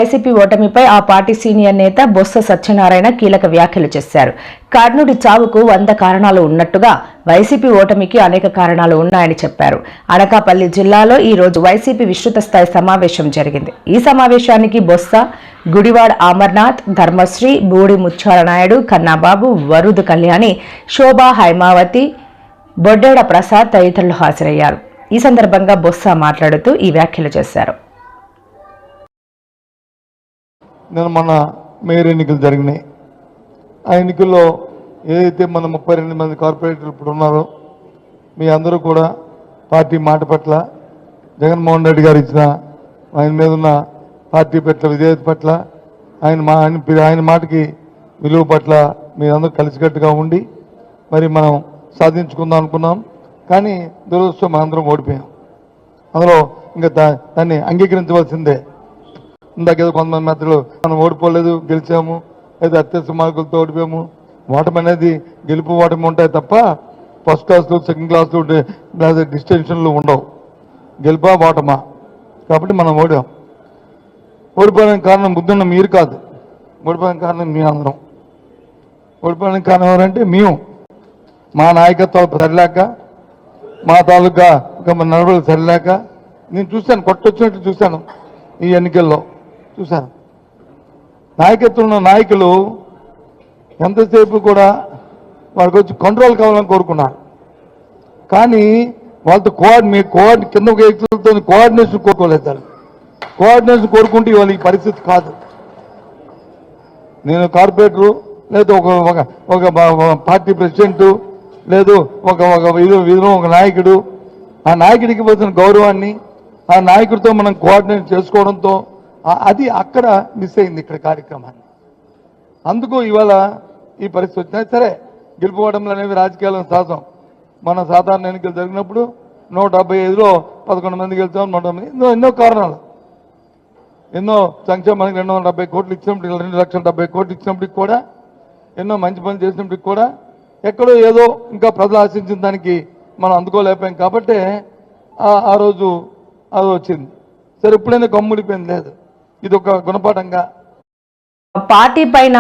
YCP ఓటమిపై ఆ party senior నేత బొత్స సత్యనారాయణ కీలక వ్యాఖ్యలు చేశారు. కర్ణుడి చావుకు 100 కారణాలు ఉన్నట్టుగా వైసీపీ ఓటమికి అనేక కారణాలు ఉన్నాయని చెప్పారు. అనకాపల్లి జిల్లాలో ఈ రోజు వైసీపీ విస్తృత స్థాయి సమావేశం జరిగింది. ఈ సమావేశానికి బొత్స, గుడివాడ అమర్నాథ్, ధర్మశ్రీ, బూడి ముత్యాల నాయుడు, కన్నాబాబు, వరుదు కళ్యాణి, శోభా, హైమావతి, బొడ్డేడ ప్రసాద్ తదితరులు హాజరయ్యారు. ఈ సందర్భంగా బొత్స మాట్లాడుతూ ఈ వ్యాఖ్యలు చేశారు. నేను మొన్న మేయర్ ఎన్నికలు జరిగినాయి. ఆ ఎన్నికల్లో ఏదైతే మన 32 మంది కార్పొరేటర్లు ఇప్పుడు ఉన్నారో మీ అందరూ కూడా పార్టీ మాట పట్ల, జగన్మోహన్ రెడ్డి గారు ఇచ్చిన ఆయన మీద ఉన్న పార్టీ పట్ల విధేయత పట్ల, ఆయన మాటకి విలువ పట్ల మీరందరూ కలిసికట్టుగా ఉండి మరి మనం సాధించుకుందాం అనుకున్నాం. కానీ దురదృష్టం మనందరం ఓడిపోయాం. అందులో ఇంకా దాన్ని అంగీకరించవలసిందే. ఇందాకేదో కొంతమంది మిత్రులు మనం ఓడిపోలేదు, గెలిచాము, అయితే అత్యవసర మార్కులతో ఓడిపోయాము. ఓటమి అనేది గెలుపు ఓటమి ఉంటాయి తప్ప ఫస్ట్ క్లాసులు, సెకండ్ క్లాసులు, లేదా డిస్టింక్షన్లు ఉండవు. గెలుపా ఓటమా. కాబట్టి మనం ఓడిపోయిన కారణం బుద్ధున్న మీరు కాదు, ఓడిపోయిన కారణం మీ అందరం. ఓడిపోయిన కారణం ఎవరంటే మేము. మా నాయకత్వాలు సరిలేక, మా తాలూకా నడవలు సరిలేక నేను చూశాను, కొట్టొచ్చినట్టు చూశాను. ఈ ఎన్నికల్లో చూశాను. నాయకత్వం ఉన్న నాయకులు ఎంతసేపు కూడా వాళ్ళకి వచ్చి కంట్రోల్ కావాలని కోరుకున్నారు. కానీ వాళ్ళతో కింద వ్యక్తులతో కోఆర్డినేషన్ కోరుకోలేదు. కోఆర్డినేషన్ కోరుకుంటే ఇవాళ ఈ పరిస్థితి కాదు. నేను కార్పొరేటరు, లేదు ఒక పార్టీ ప్రెసిడెంటు, లేదు ఒక నాయకుడు, ఆ నాయకుడికి పోతున్న గౌరవాన్ని ఆ నాయకుడితో మనం కోఆర్డినేట్ చేసుకోవడంతో అది అక్కడ మిస్ అయింది ఇక్కడ కార్యక్రమాన్ని. అందుకు ఇవాళ ఈ పరిస్థితి వచ్చినా సరే గెలుపుకోవడంలో అనేవి రాజకీయాలను సహజం. మన సాధారణ ఎన్నికలు జరిగినప్పుడు 175లో 11 మంది గెలిచాం, 109. ఎన్నో కారణాలు, ఎన్నో సంక్షేమానికి 270 కోట్లు ఇచ్చినప్పుడు, 2,70,000 కోట్లు ఇచ్చినప్పటికి కూడా, ఎన్నో మంచి పనులు చేసినప్పటికి కూడా ఎక్కడో ఏదో ఇంకా ప్రజలు ఆశించిన దానికి మనం అందుకోలేకపోయాం. కాబట్టి ఆ రోజు అది వచ్చింది. సరే, ఇప్పుడైనా కమ్ముడిపోయింది లేదు. ఇది ఒక గుణపాఠంగా పార్టీ పైన